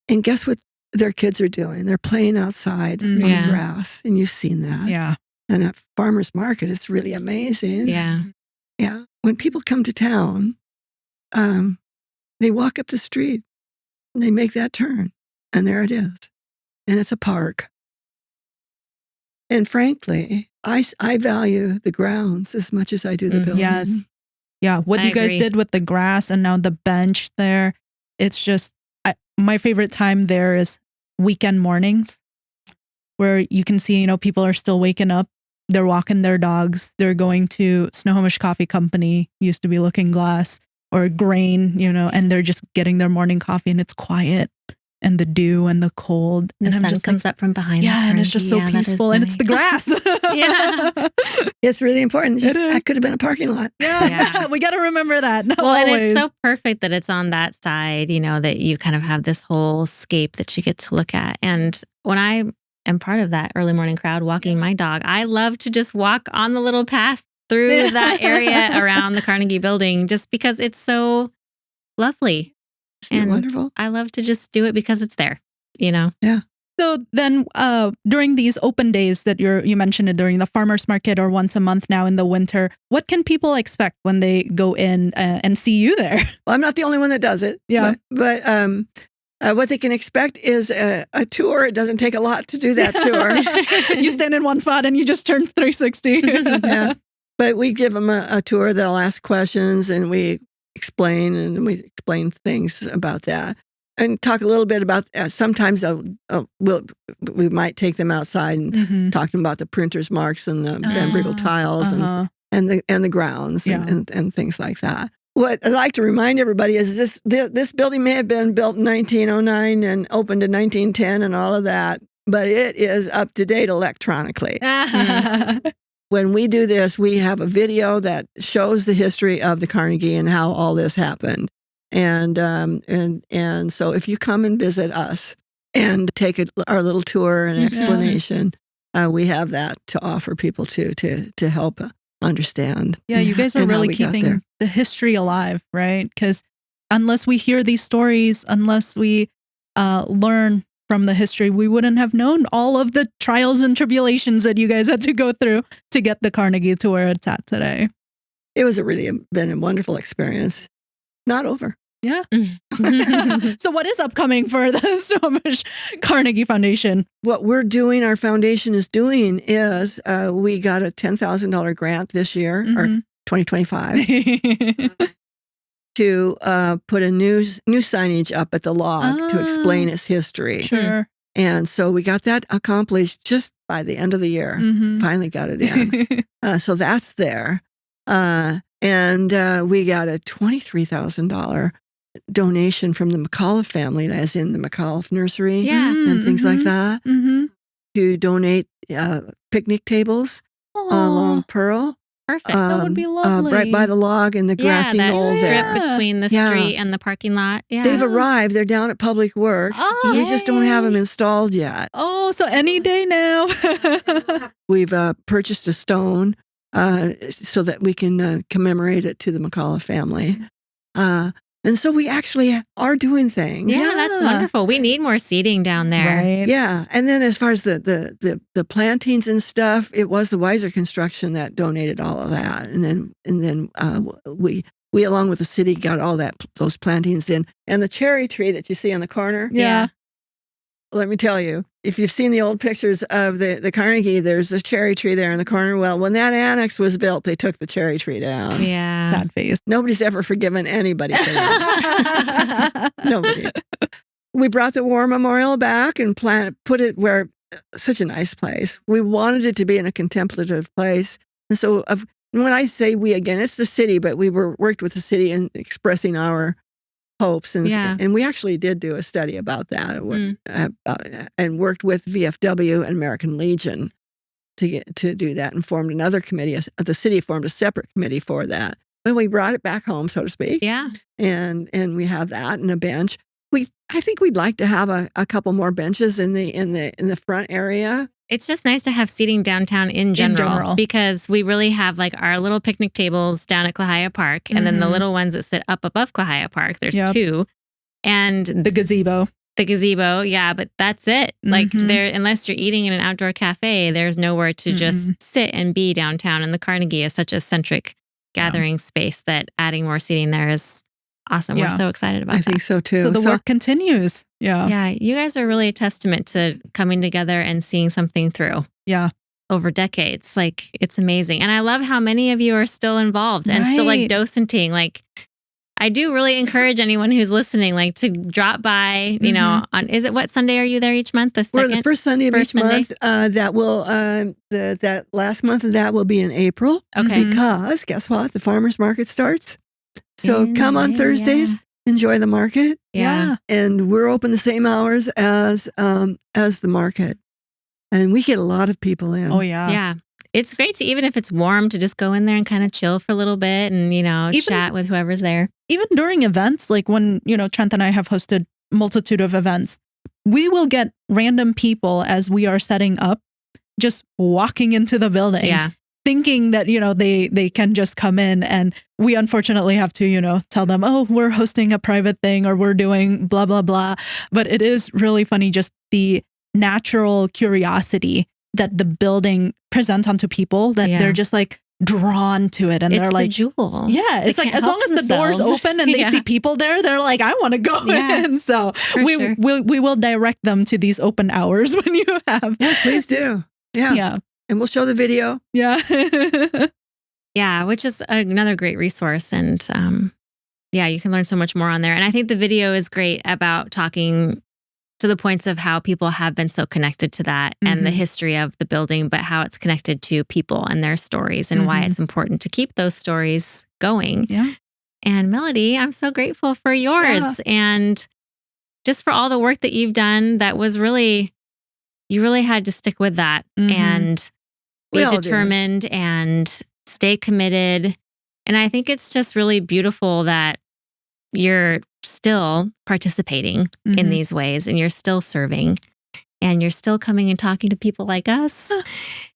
And guess what their kids are doing? They're playing outside on the grass. And you've seen that. Yeah. And at farmers market, it's really amazing. Yeah. Yeah. When people come to town, they walk up the street and they make that turn. And there it is. And it's a park. And frankly, I value the grounds as much as I do the building. Yes. Yeah. What you guys did with the grass and now the bench there, it's just, my favorite time there is weekend mornings where you can see, people are still waking up. They're walking their dogs. They're going to Snohomish Coffee Company, used to be Looking Glass, or Grain, and they're just getting their morning coffee and it's quiet. And the dew and the cold. And I'm sun just comes up from behind. Yeah, and it's just so peaceful. And it's the grass. Yeah. It's really important. That could have been a parking lot. Yeah. We got to remember that. Well, and it's so perfect that it's on that side, that you kind of have this whole scape that you get to look at. And when I am part of that early morning crowd walking my dog, I love to just walk on the little path through that area around the Carnegie building just because it's so lovely. Isn't it wonderful? I love to just do it because it's there, Yeah. So then during these open days that you mentioned it during the farmers market or once a month now in the winter, what can people expect when they go in and see you there? Well, I'm not the only one that does it. Yeah. But what they can expect is a tour. It doesn't take a lot to do that tour. You stand in one spot and you just turn 360. Yeah. But we give them a tour. They'll ask questions and we explain things about that and talk a little bit about sometimes we might take them outside and talk to them about the printer's marks and the Van Brigel tiles and the grounds and things like that. What I'd like to remind everybody is this building may have been built in 1909 and opened in 1910 and all of that, but it is up to date electronically. When we do this, we have a video that shows the history of the Carnegie and how all this happened. And so if you come and visit us and take our little tour and explanation, we have that to offer people to help understand. Yeah, you guys are really keeping the history alive, right? Because unless we hear these stories, unless we learn from the history, we wouldn't have known all of the trials and tribulations that you guys had to go through to get the Carnegie to where it's at today. It was been a wonderful experience. Not over. Yeah. So what is upcoming for the Snohomish Carnegie Foundation? What we're doing, our foundation is doing is we got a $10,000 grant this year, or 2025. To put a new signage up at the log to explain its history. Sure. And so we got that accomplished just by the end of the year. Finally got it in. So that's there. And we got a $23,000 donation from the McAuliffe family, as in the McAuliffe Nursery and things like that, to donate picnic tables along Pearl. Perfect. That would be lovely. Right by the log and the grassy knoll strip there. between the street and the parking lot. Yeah. They've arrived. They're down at Public Works. We just don't have them installed yet. Oh, so any day now. We've purchased a stone so that we can commemorate it to the McCullough family. And so we actually are doing things. Yeah, that's wonderful. We need more seating down there. Right. Yeah. And then as far as the plantings and stuff, it was the Weiser Construction that donated all of that. And then we along with the city got all those plantings in. And the cherry tree that you see on the corner. Yeah. Let me tell you, if you've seen the old pictures of the Carnegie, there's a cherry tree there in the corner. Well, when that annex was built, they took the cherry tree down. Yeah. Sad face. Nobody's ever forgiven anybody for that. Nobody. We brought the War Memorial back and put it where, such a nice place. We wanted it to be in a contemplative place. And so when I say we again, it's the city, but we worked with the city in expressing our hopes. And we actually did do a study about that and worked with VFW and American Legion to do that and formed another committee. The city formed a separate committee for that. But we brought it back home, so to speak. Yeah. And we have that and a bench. I think we'd like to have a couple more benches in the front area. It's just nice to have seating downtown in general because we really have like our little picnic tables down at Klahia Park and then the little ones that sit up above Klahia Park. There's two. And the gazebo. Yeah, but that's it. Like unless you're eating in an outdoor cafe, there's nowhere to just sit and be downtown. And the Carnegie is such a centric gathering space that adding more seating there is awesome. We're so excited about that. I think so too. So the work continues. Yeah. Yeah. You guys are really a testament to coming together and seeing something through. Yeah. Over decades. Like, it's amazing. And I love how many of you are still involved and still like docenting. Like, I do really encourage anyone who's listening, like to drop by, you know, what Sunday are you there each month? We're the first Sunday of each month. That will, that last month of that will be in April. Okay. Because guess what? The farmer's market starts. So come on Thursdays, enjoy the market. Yeah. And we're open the same hours as the market. And we get a lot of people in. Oh, yeah. Yeah. It's great to, even if it's warm, to just go in there and kind of chill for a little bit and, you know, chat with whoever's there. Even during events, like when, you know, Trent and I have hosted multitude of events, we will get random people as we are setting up, just walking into the building. Yeah. Thinking that, you know, they can just come in, and we unfortunately have to, you know, tell them, oh, we're hosting a private thing or we're doing blah, blah, blah. But it is really funny, just the natural curiosity that the building presents onto people, that they're just like drawn to it. And it's they're like, the jewel. Yeah. It's like, as long as the door's open and they see people there, they're like, I want to go in. So we will direct them to these open hours when you have. Yeah, please do. Yeah. And we'll show the video. Yeah. Yeah, which is another great resource. And you can learn so much more on there. And I think the video is great about talking to the points of how people have been so connected to that and the history of the building, but how it's connected to people and their stories and why it's important to keep those stories going. Yeah. And Melody, I'm so grateful for yours and just for all the work that you've done. That was really, you really had to stick with that and be determined and stay committed. And I think it's just really beautiful that you're still participating in these ways and you're still serving and you're still coming and talking to people like us.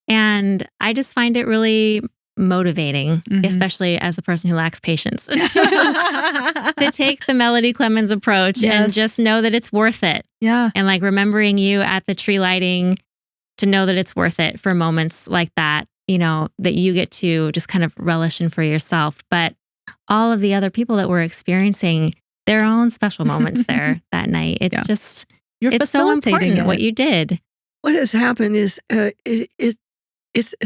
And I just find it really motivating, especially as a person who lacks patience, to take the Melody Clemans approach and just know that it's worth it. Yeah. And like remembering you at the tree lighting, to know that it's worth it for moments like that, you know, that you get to just kind of relish in for yourself. But all of the other people that were experiencing their own special moments there that night. It's just, it's so important what you did. What has happened is it's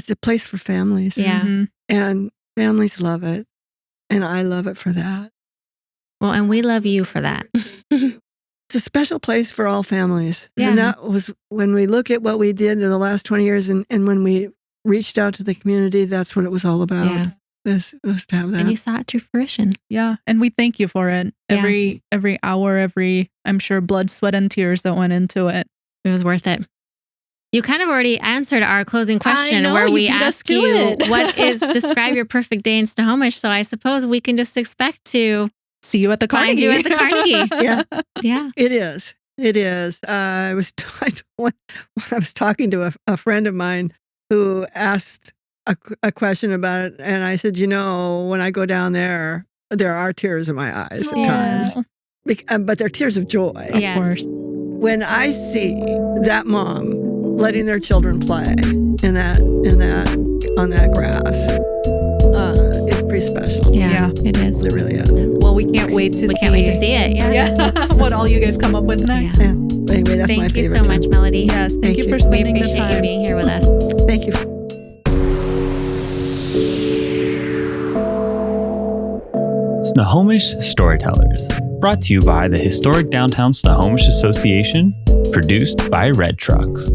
a place for families. Yeah. And families love it. And I love it for that. Well, and we love you for that. It's a special place for all families. Yeah. And that was when we look at what we did in the last 20 years and when we reached out to the community, that's what it was all about. Yeah. Was to have that. And you saw it to fruition. Yeah. And we thank you for it. Every hour, I'm sure, blood, sweat, and tears that went into it. It was worth it. You kind of already answered our closing question where we ask you, describe your perfect day in Snohomish. So I suppose we can just expect to see you at the Carnegie. Find you at the Carnegie. Yeah. It is. It is. I was talking to a friend of mine who asked a question about it. And I said, when I go down there are tears in my eyes at times. But they're tears of joy. Yes. Of course. When I see that mom letting their children play on that grass, it's pretty special. Yeah, it is. It really is. Well, we can't wait to see it. Yeah. What all you guys come up with next. Yeah. But anyway, that's my favorite. Thank you so much, Melody. Yes, thank you for spending the time. We appreciate you being here with us. Thank you. Snohomish Storytellers, brought to you by the Historic Downtown Snohomish Association, produced by Red Trucks.